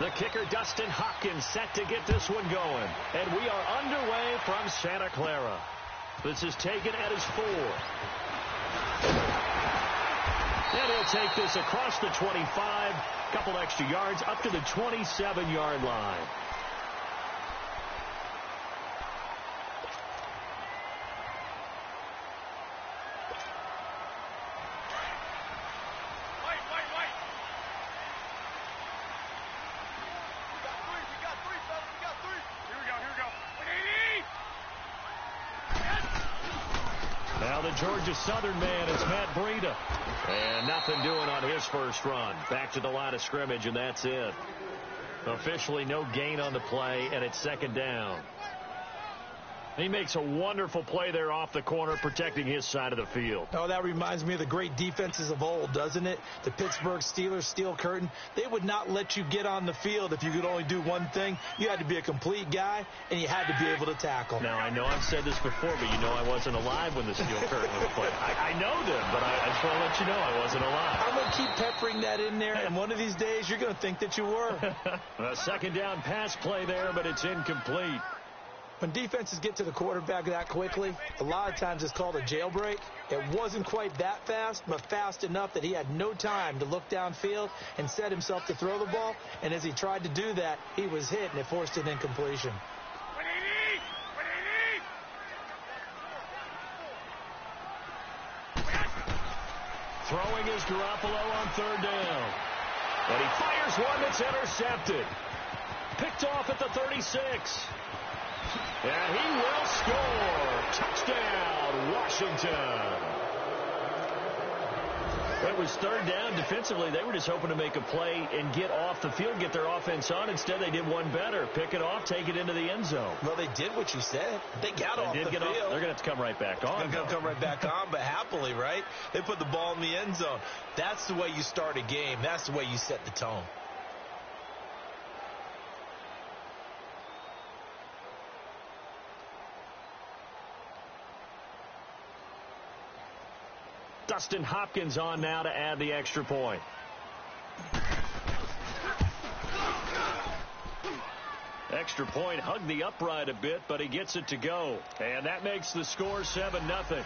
The kicker, Dustin Hopkins, set to get this one going. And we are underway from Santa Clara. This is taken at his 4. And he'll take this across the 25. Couple extra yards up to the 27-yard line. Now the Georgia Southern man is Matt Breida. And nothing doing on his first run. Back to the line of scrimmage, and that's it. Officially no gain on the play, and it's second down. He makes a wonderful play there off the corner, protecting his side of the field. Oh, that reminds me of the great defenses of old, doesn't it? The Pittsburgh Steelers, Steel Curtain. They would not let you get on the field if you could only do one thing. You had to be a complete guy, and you had to be able to tackle. Now, I know I've said this before, but you know I wasn't alive when the Steel Curtain was played. I know them, but I just want to let you know I wasn't alive. I'm going to keep peppering that in there, and one of these days you're going to think that you were. A second down pass play there, but it's incomplete. When defenses get to the quarterback that quickly, a lot of times it's called a jailbreak. It wasn't quite that fast, but fast enough that he had no time to look downfield and set himself to throw the ball. And as he tried to do that, he was hit, and it forced an incompletion. Throwing is Garoppolo on third down. And he fires one that's intercepted. Picked off at the 36. And he will score. Touchdown, Washington. It was third down. Defensively, they were just hoping to make a play and get off the field, get their offense on. Instead, they did one better. Pick it off, take it into the end zone. Well, they did what you said. They got off the field. They're going to have to come right back on. They're going to come right back on, but happily, right? They put the ball in the end zone. That's the way you start a game. That's the way you set the tone. Dustin Hopkins on now to add the extra point. Extra point hugged the upright a bit, but he gets it to go. And that makes the score 7-0.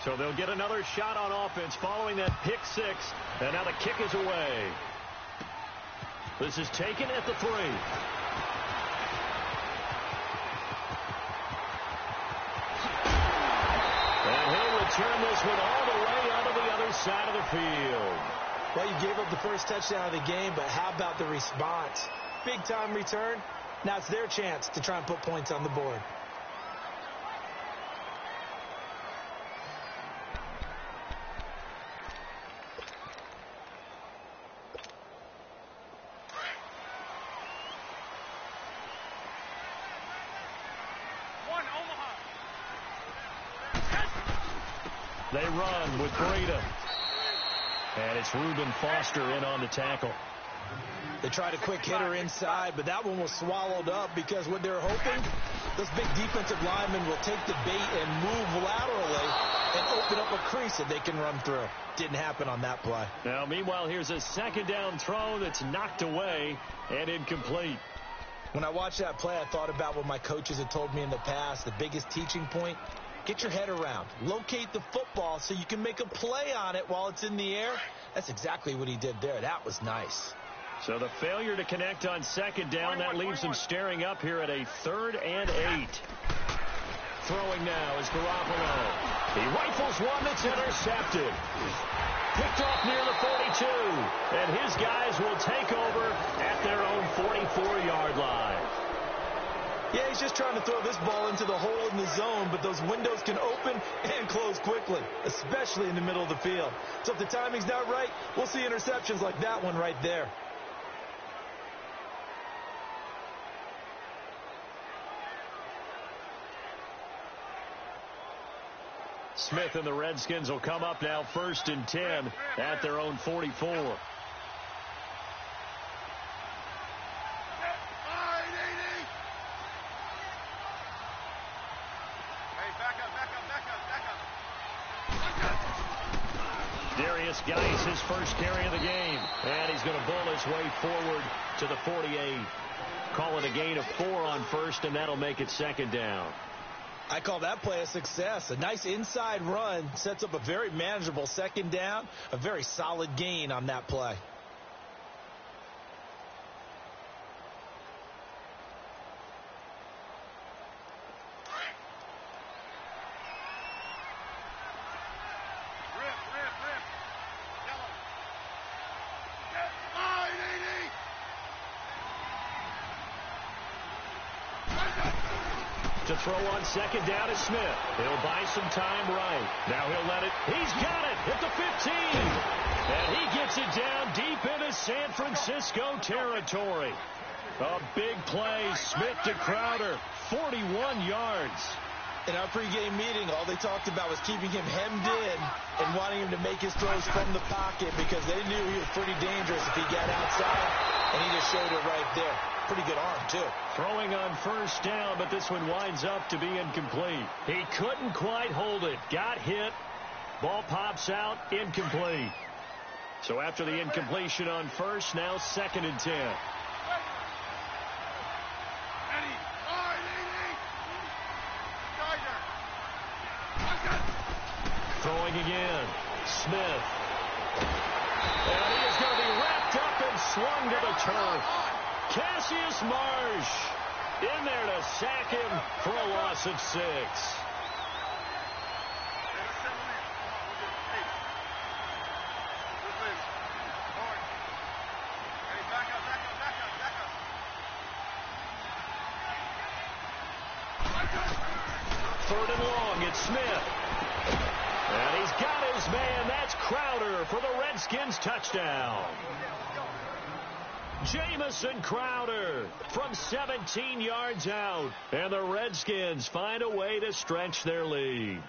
So they'll get another shot on offense following that pick six. And now the kick is away. This is taken at the 3. And he'll return this one all the way onto the other side of the field. Well, you gave up the first touchdown of the game, but how about the response? Big time return. Now it's their chance to try and put points on the board. They run with Breida. And it's Reuben Foster in on the tackle. They tried a quick hitter inside, but that one was swallowed up because what they're hoping, those big defensive linemen will take the bait and move laterally and open up a crease that they can run through. Didn't happen on that play. Now, meanwhile, here's a second down throw that's knocked away and incomplete. When I watched that play, I thought about what my coaches had told me in the past. The biggest teaching point, get your head around. Locate the football so you can make a play on it while it's in the air. That's exactly what he did there. That was nice. So the failure to connect on second down, that leaves him staring up here at a 3rd and 8. Throwing now is Garoppolo. He rifles one that's intercepted. Picked off near the 42. And his guys will take over at their own 44-yard line. Yeah, he's just trying to throw this ball into the hole in the zone, but those windows can open and close quickly, especially in the middle of the field. So if the timing's not right, we'll see interceptions like that one right there. Smith and the Redskins will come up now 1st and 10 at their own 44. Darius Geis, his first carry of the game. And he's going to bull his way forward to the 48. Call it a gain of 4 on 1st, and that'll make it 2nd down. I call that play a success. A nice inside run sets up a very manageable 2nd down. A very solid gain on that play. To throw on 2nd down is Smith. He'll buy some time right. Now he'll let it. He's got it at the 15. And he gets it down deep into San Francisco territory. A big play. Smith to Crowder. 41 yards. In our pregame meeting, all they talked about was keeping him hemmed in and wanting him to make his throws from the pocket because they knew he was pretty dangerous if he got outside, and he just showed it right there. Pretty good arm, too. Throwing on 1st down, but this one winds up to be incomplete. He couldn't quite hold it. Got hit. Ball pops out. Incomplete. So after the incompletion on 1st, now 2nd and 10. Throwing again. Smith. And he is going to be wrapped up and swung to the turf. Cassius Marsh in there to sack him for a loss of 6. Third and long, it's Smith. And he's got his man. That's Crowder for the Redskins touchdown. Jamison Crowder from 17 yards out. And the Redskins find a way to stretch their lead.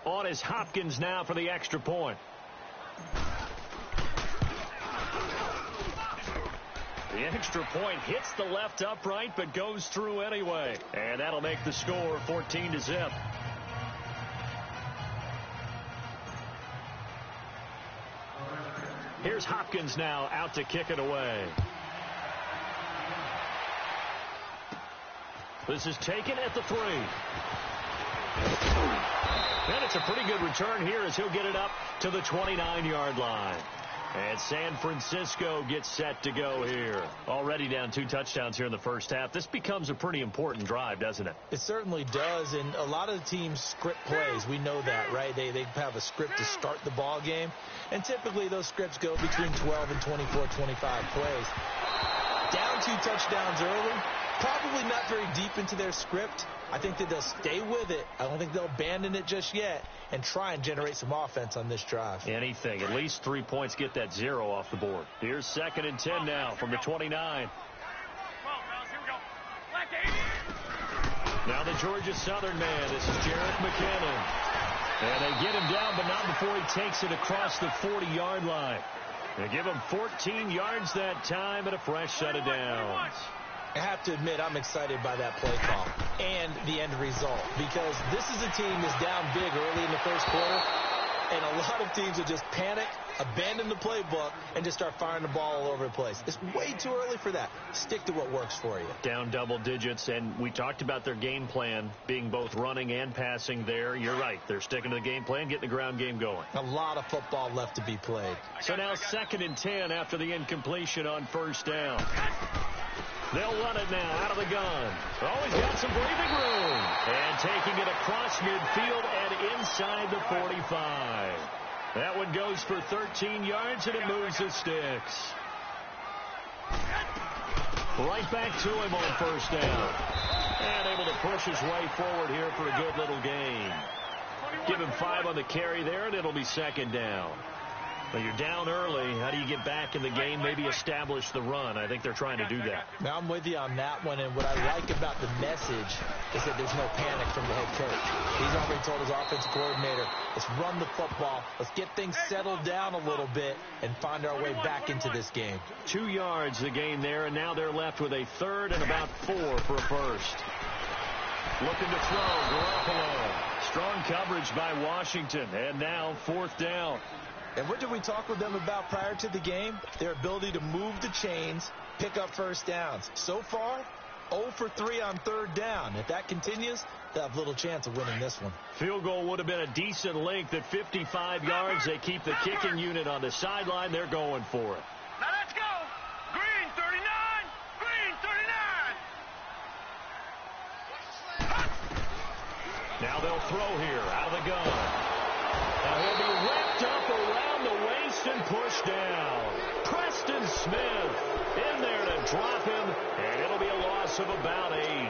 On is Hopkins now for the extra point. The extra point hits the left upright but goes through anyway. And that'll make the score 14-0. Here's Hopkins now out to kick it away. This is taken at the 3. And it's a pretty good return here as he'll get it up to the 29-yard line. And San Francisco gets set to go here. Already down 2 touchdowns here in the first half. This becomes a pretty important drive, doesn't it? It certainly does, and a lot of the teams script plays. We know that, right? They have a script to start the ball game, and typically those scripts go between 12 and 24, 25 plays. Down 2 touchdowns early, probably not very deep into their script. I think that they'll stay with it. I don't think they'll abandon it just yet and try and generate some offense on this drive. Anything. At least 3 points. Get that 0 off the board. Here's 2nd and 10 now from the 29. Now the Georgia Southern man. This is Jerick McKinnon. And they get him down, but not before he takes it across the 40-yard line. They give him 14 yards that time and a fresh set of downs. I have to admit, I'm excited by that play call and the end result because this is a team that's down big early in the first quarter, and a lot of teams will just panic, abandon the playbook, and just start firing the ball all over the place. It's way too early for that. Stick to what works for you. Down double digits, and we talked about their game plan being both running and passing there. You're right. They're sticking to the game plan, getting the ground game going. A lot of football left to be played. So now 2nd and 10 after the incompletion on 1st down. They'll run it now out of the gun. Oh, he's got some breathing room. And taking it across midfield and inside the 45. That one goes for 13 yards, and it moves the sticks. Right back to him on 1st down. And able to push his way forward here for a good little gain. Give him 5 on the carry there, and it'll be 2nd down. Well, you're down early. How do you get back in the game, maybe establish the run? I think they're trying to do that. Now, I'm with you on that one, and what I like about the message is that there's no panic from the head coach. He's already told his offensive coordinator, let's run the football, let's get things settled down a little bit and find our way back into this game. 2 yards the gain there, and now they're left with a third and about 4 for a first. Looking to throw, Garoppolo. Strong coverage by Washington, and now 4th down. And what did we talk with them about prior to the game? Their ability to move the chains, pick up first downs. So far, 0 for 3 on 3rd down. If that continues, they'll have little chance of winning this one. Field goal would have been a decent length at 55 yards. They keep the kicking unit on the sideline. They're going for it. Now let's go. Green 39. Green 39. Now they'll throw here out of the gun. Now he'll be wrapped up around the waist and pushed down. Preston Smith in there to drop him, and it'll be a loss of about 8.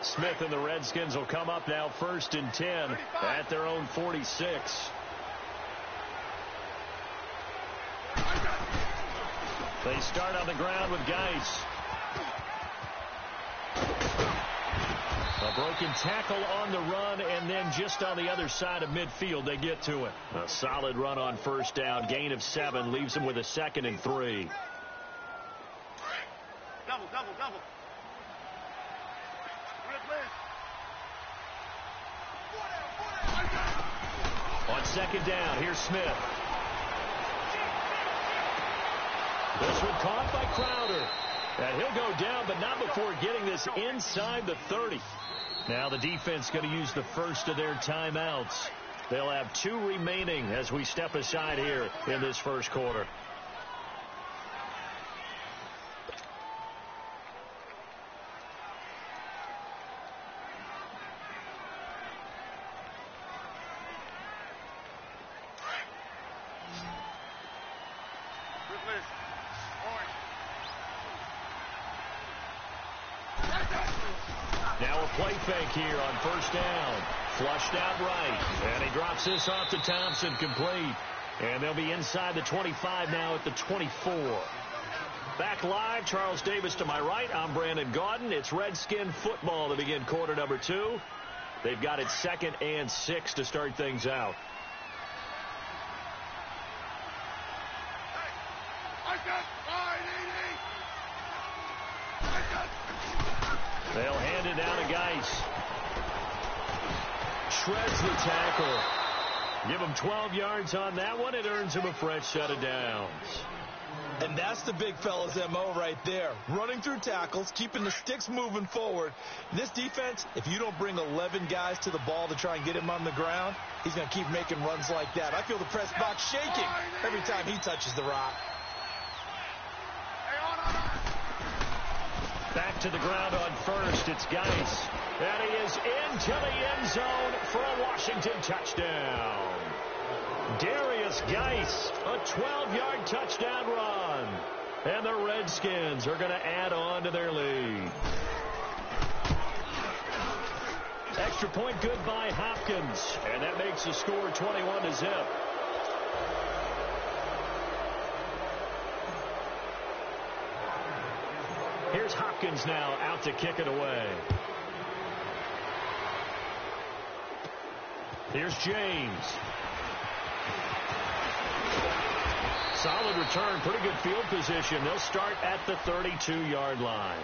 Smith and the Redskins will come up now 1st and 10 at their own 46. They start on the ground with Geis. A broken tackle on the run, and then just on the other side of midfield, they get to it. A solid run on 1st down. Gain of 7 leaves them with a 2nd and 3. Double. On 2nd down, here's Smith. This one caught by Crowder. And he'll go down, but not before getting this inside the 30. Now the defense going to use the first of their timeouts. They'll have 2 remaining as we step aside here in this first quarter. Now a play fake here on 1st down. Flushed out right. And he drops this off to Thompson, complete. And they'll be inside the 25 now at the 24. Back live, Charles Davis to my right. I'm Brandon Gaudin. It's Redskin football to begin quarter number 2. They've got it 2nd and 6 to start things out. They'll hand it down to Geis. Shreds the tackle. Give him 12 yards on that one. It earns him a fresh set of downs. And that's the big fella's M.O. right there. Running through tackles, keeping the sticks moving forward. This defense, if you don't bring 11 guys to the ball to try and get him on the ground, he's going to keep making runs like that. I feel the press box shaking every time he touches the rock. Back to the ground on 1st. It's Geis. And he is into the end zone for a Washington touchdown. Darius Geis, a 12-yard touchdown run. And the Redskins are going to add on to their lead. Extra point good by Hopkins. And that makes the score 21-0. Here's Hopkins now out to kick it away. Here's James. Solid return, pretty good field position. They'll start at the 32-yard line.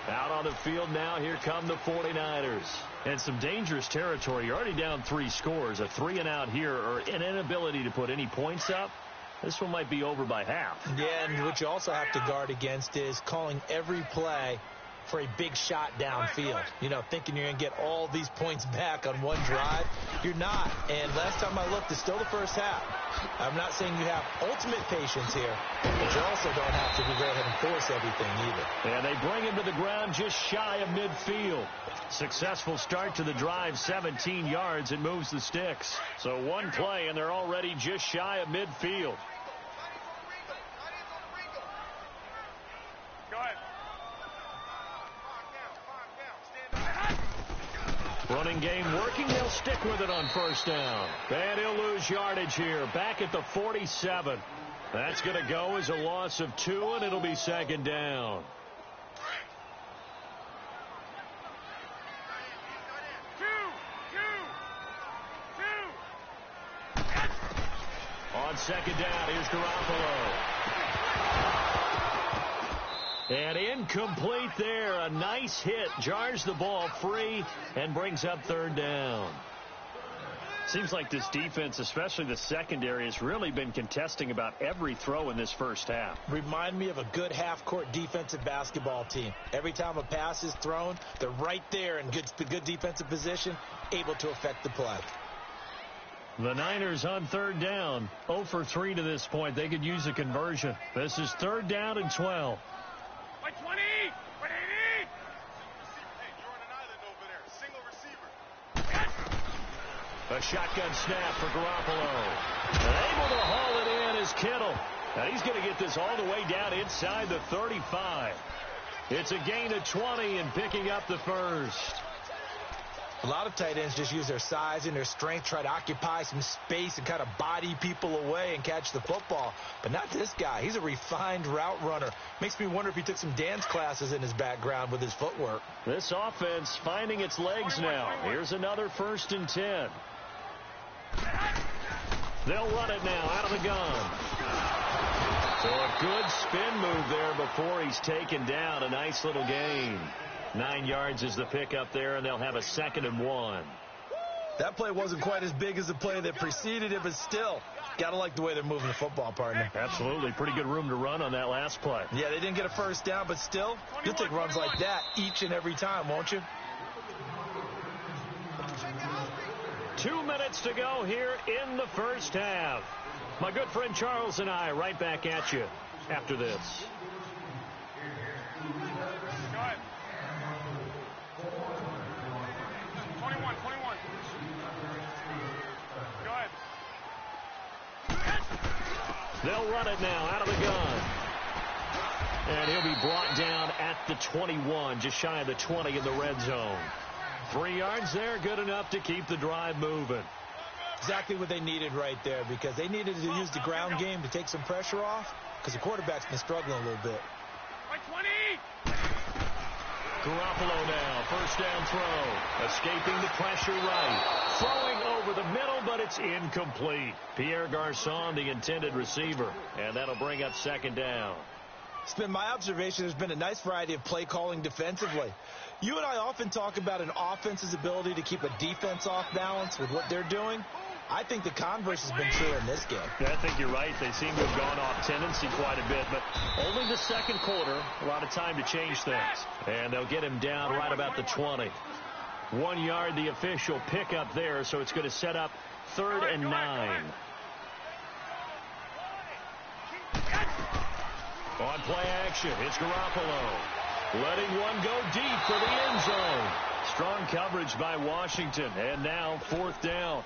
Out on the field now, here come the 49ers. And some dangerous territory. You're already down 3 scores. A 3-and-out here, or an inability to put any points up. This one might be over by half. Yeah, and what you also have to guard against is calling every play for a big shot downfield. You know, thinking you're going to get all these points back on one drive. You're not. And last time I looked, it's still the first half. I'm not saying you have ultimate patience here, but you also don't have to go ahead and force everything either. And they bring him to the ground just shy of midfield. Successful start to the drive, 17 yards. It moves the sticks. So one play, and they're already just shy of midfield. Go ahead. Running game working. They'll stick with it on first down. And he'll lose yardage here. Back at the 47. That's going to go as a loss of 2, and it'll be second down. On second down, here's Garoppolo. And incomplete there. A nice hit. Jars the ball free and brings up third down. Seems like this defense, especially the secondary, has really been contesting about every throw in this first half. Remind me of a good half-court defensive basketball team. Every time a pass is thrown, they're right there in good defensive position, able to affect the play. The Niners on third down, 0 for 3 to this point. They could use a conversion. This is third down and 12. By 20! By 80! You're on an island over there. Single receiver. A shotgun snap for Garoppolo. And able to haul it in is Kittle. And he's going to get this all the way down inside the 35. It's a gain of 20 and picking up the first. A lot of tight ends just use their size and their strength, try to occupy some space and kind of body people away and catch the football. But not this guy. He's a refined route runner. Makes me wonder if he took some dance classes in his background with his footwork. This offense finding its legs now. Here's another 1st and 10. They'll run it now out of the gun. So a good spin move there before he's taken down. A nice little gain. 9 yards is the pickup there, and they'll have a 2nd and 1. That play wasn't quite as big as the play that preceded it, but still, gotta like the way they're moving the football, partner. Absolutely. Pretty good room to run on that last play. Yeah, they didn't get a first down, but still, you'll take runs like that each and every time, won't you? 2 minutes to go here in the first half. My good friend Charles and I right back at you after this. Go ahead. 21. Go ahead. They'll run it now out of the gun. And he'll be brought down at the 21, just shy of the 20 in the red zone. 3 yards there, good enough to keep the drive moving. Exactly what they needed right there, because they needed to use the ground game to take some pressure off, because the quarterback's been struggling a little bit. By 20! Garoppolo now, first down throw. Escaping the pressure right. Throwing over the middle, but it's incomplete. Pierre Garçon, the intended receiver. And that'll bring up second down. It's been my observation there's been a nice variety of play calling defensively. You and I often talk about an offense's ability to keep a defense off balance with what they're doing. I think the converse has been true in this game. Yeah, I think you're right. They seem to have gone off tendency quite a bit, but only the second quarter, a lot of time to change things. And they'll get him down right about the 20. 1 yard, the official pickup there, so it's going to set up 3rd and 9. On play action, it's Garoppolo. Letting one go deep for the end zone. Strong coverage by Washington, and now 4th down.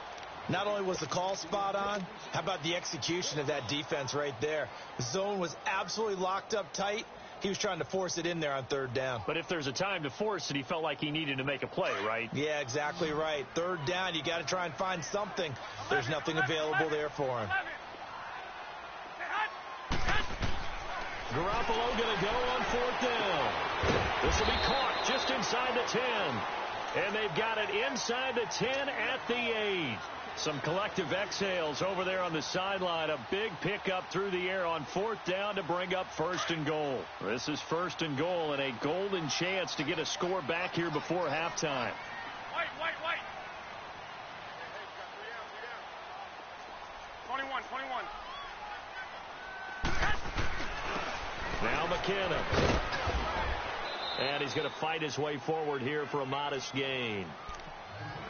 Not only was the call spot on, how about the execution of that defense right there? The zone was absolutely locked up tight. He was trying to force it in there on 3rd down. But if there's a time to force it, he felt like he needed to make a play, right? Yeah, exactly right. 3rd down, you got to try and find something. There's nothing available there for him. Garoppolo going to go on 4th down. This will be caught just inside the 10. And they've got it inside the 10 at the 8. Some collective exhales over there on the sideline. A big pickup through the air on 4th down to bring up 1st and goal. This is 1st and goal and a golden chance to get a score back here before halftime. White. 21. Now McKinnon. And he's going to fight his way forward here for a modest gain.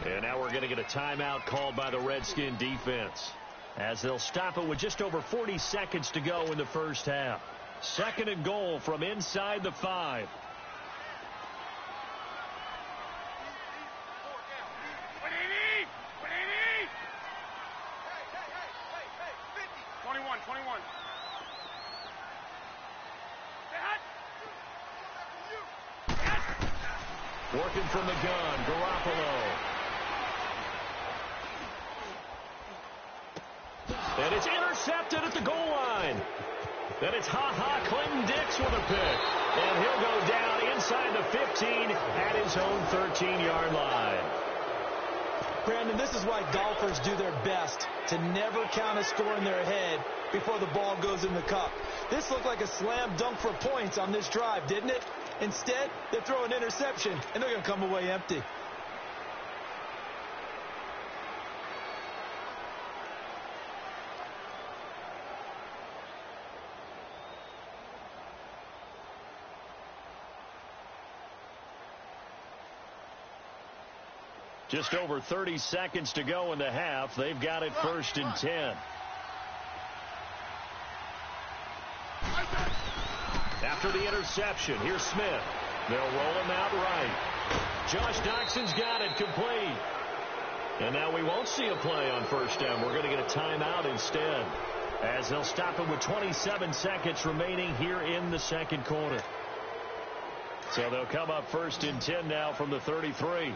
And now we're going to get a timeout called by the Redskin defense, as they'll stop it with just over 40 seconds to go in the first half. 2nd and goal from inside the 5. 21. Working from the gun, Garoppolo. And it's intercepted at the goal line. Then it's Clinton-Dix with a pick. And he'll go down inside the 15 at his own 13-yard line. Brandon, this is why golfers do their best to never count a score in their head before the ball goes in the cup. This looked like a slam dunk for points on this drive, didn't it? Instead, they throw an interception, and they're going to come away empty. Just over 30 seconds to go in the half. They've got it 1st and 10. After the interception, here's Smith. They'll roll him out right. Josh Doxson's got it complete. And now we won't see a play on 1st down. We're going to get a timeout instead, as they'll stop it with 27 seconds remaining here in the second quarter. So they'll come up 1st and 10 now from the 33.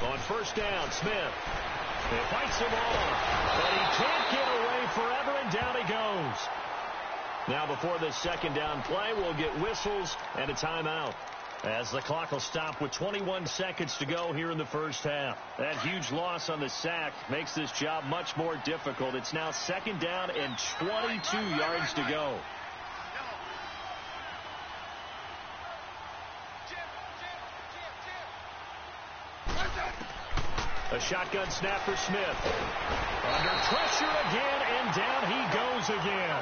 On 1st down, Smith. He fights him off, but he can't get away forever, and down he goes. Now before this 2nd down play, we'll get whistles and a timeout, as the clock will stop with 21 seconds to go here in the 1st half. That huge loss on the sack makes this job much more difficult. It's now 2nd down and 22 yards to go. A shotgun snap for Smith. Under pressure again, and down he goes again.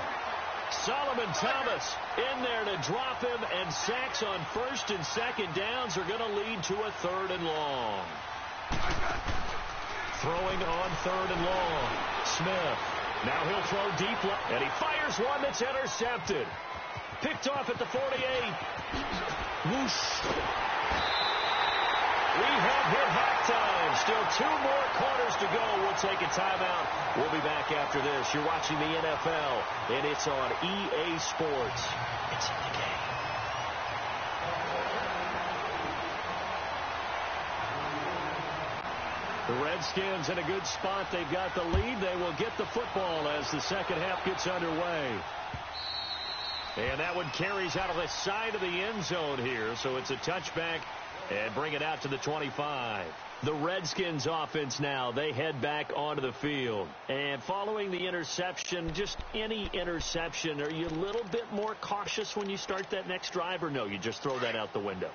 Solomon Thomas in there to drop him, and sacks on 1st and 2nd downs are going to lead to a 3rd and long. Throwing on 3rd and long. Smith. Now he'll throw deep left, and he fires one that's intercepted. Picked off at the 48. Whoosh. We have hit halftime. Still 2 more quarters to go. We'll take a timeout. We'll be back after this. You're watching the NFL, and it's on EA Sports. It's in the game. The Redskins in a good spot. They've got the lead. They will get the football as the second half gets underway. And that one carries out of the side of the end zone here. So it's a touchback. And bring it out to the 25. The Redskins offense now, they head back onto the field. And following the interception, just any interception, are you a little bit more cautious when you start that next drive, or no, you just throw that out the window?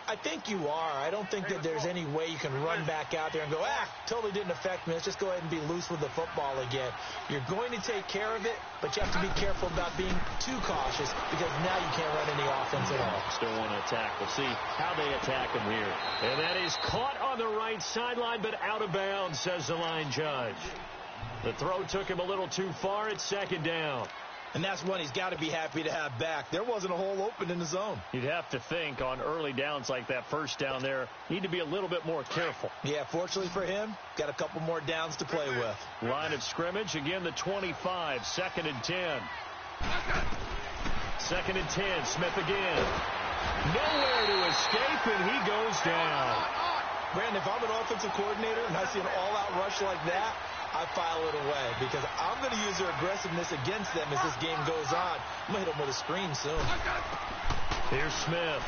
I think you are. I don't think that there's any way you can run back out there and go, totally didn't affect me. Let's just go ahead and be loose with the football again. You're going to take care of it, but you have to be careful about being too cautious, because now you can't run any offense at all. Still want to attack. We'll see how they attack him here. And that is caught on the right sideline, but out of bounds, says the line judge. The throw took him a little too far. It's 2nd down. And that's one he's got to be happy to have back. There wasn't a hole open in the zone. You'd have to think on early downs like that 1st down there, need to be a little bit more careful. Yeah, fortunately for him, got a couple more downs to play with. Line of scrimmage, again the 25, 2nd and 10. 2nd and 10, Smith again. Nowhere to escape, and he goes down. Brandon, if I'm an offensive coordinator and I see an all-out rush like that, I file it away, because I'm going to use their aggressiveness against them as this game goes on. I'm going to hit them with a screen soon. Here's Smith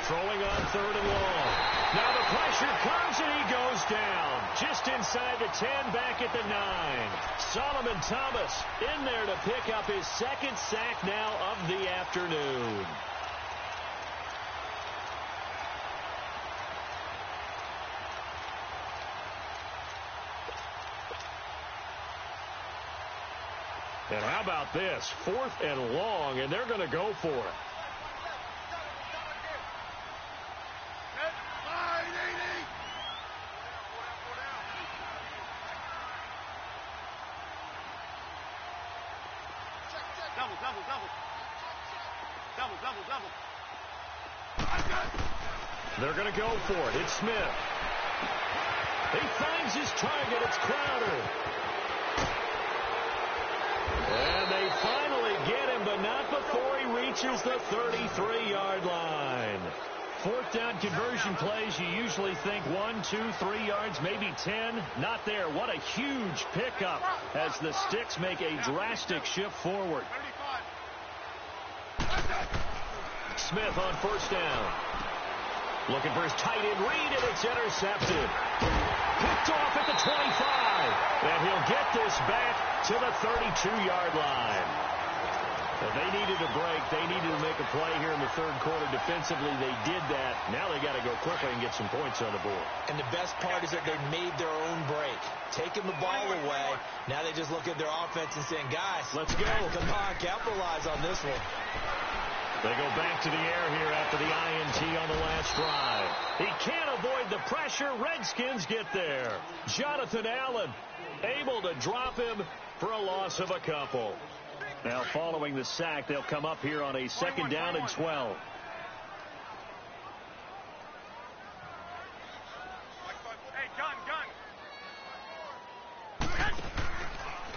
throwing on 3rd and long. Now the pressure comes, and he goes down. Just inside the 10, back at the 9. Solomon Thomas in there to pick up his 2nd sack now of the afternoon. And how about this? 4th and long, and they're going to go for it. Double. They're going to go for it. It's Smith. He finds his target. It's Crowder. And they finally get him, but not before he reaches the 33-yard line. Fourth down conversion plays, you usually think 1, 2, 3 yards, maybe 10. Not there. What a huge pickup as the Sticks make a drastic shift forward. Smith on first down. Looking for his tight end read, and it's intercepted. Picked off at the 25. And he'll get this back to the 32-yard line. If they needed a break, they needed to make a play here in the third quarter. Defensively, they did that. Now they got to go quickly and get some points on the board. And the best part is that they made their own break. Taking the ball away, now they just look at their offense and saying, guys, let's go. Come on, capitalize on this one. They go back to the air here after the INT on the last drive. He can't avoid the pressure. Redskins get there. Jonathan Allen able to drop him for a loss of a couple. Now, following the sack, they'll come up here on a second down and 12.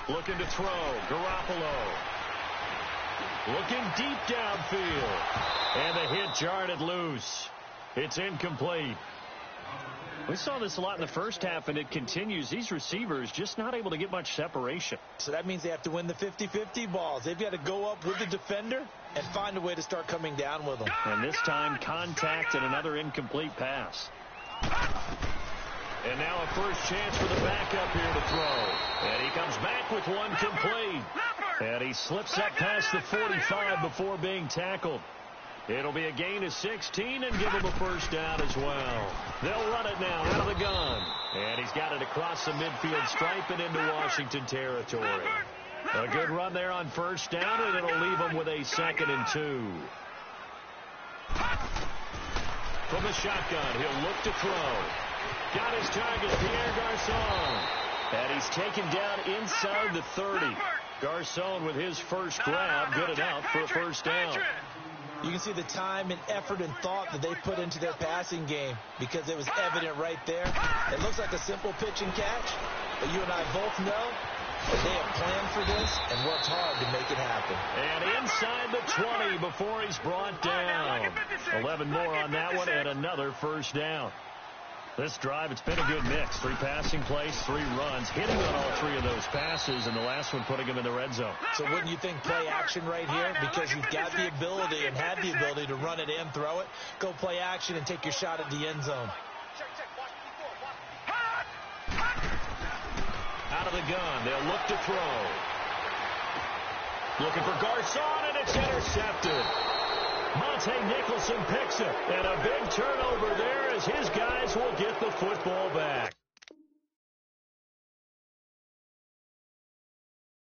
Looking to throw. Garoppolo. Looking deep downfield. And the hit jarred loose. It's incomplete. We saw this a lot in the first half, and it continues. These receivers just not able to get much separation. So that means they have to win the 50-50 balls. They've got to go up with the defender and find a way to start coming down with them. And this time, contact and another incomplete pass. And now a first chance for the backup here to throw. And he comes back with one complete. And he slips up past the 45 before being tackled. It'll be a gain of 16 and give him a first down as well. They'll run it now out of the gun. And he's got it across the midfield stripe and into Washington territory. A good run there on first down, and it'll leave him with a 2nd and 2. From the shotgun, he'll look to throw. Got his target, Pierre Garçon. And he's taken down inside the 30. Garçon with his first grab, good enough for a first down. You can see the time and effort and thought that they put into their passing game because it was evident right there. It looks like a simple pitch and catch, but you and I both know that they have planned for this and worked hard to make it happen. And inside the 20 before he's brought down. 11 more on that one and another first down. This drive, it's been a good mix. 3 passing plays, 3 runs, hitting on all 3 of those passes, and the last one putting him in the red zone. So wouldn't you think play action right here? Because you've got the ability and had the ability to run it in, throw it, go play action, and take your shot at the end zone. Out of the gun, they'll look to throw. Looking for Garçon, and it's intercepted. Monte Nicholson picks it, and a big turnover there as his guys will get the football back.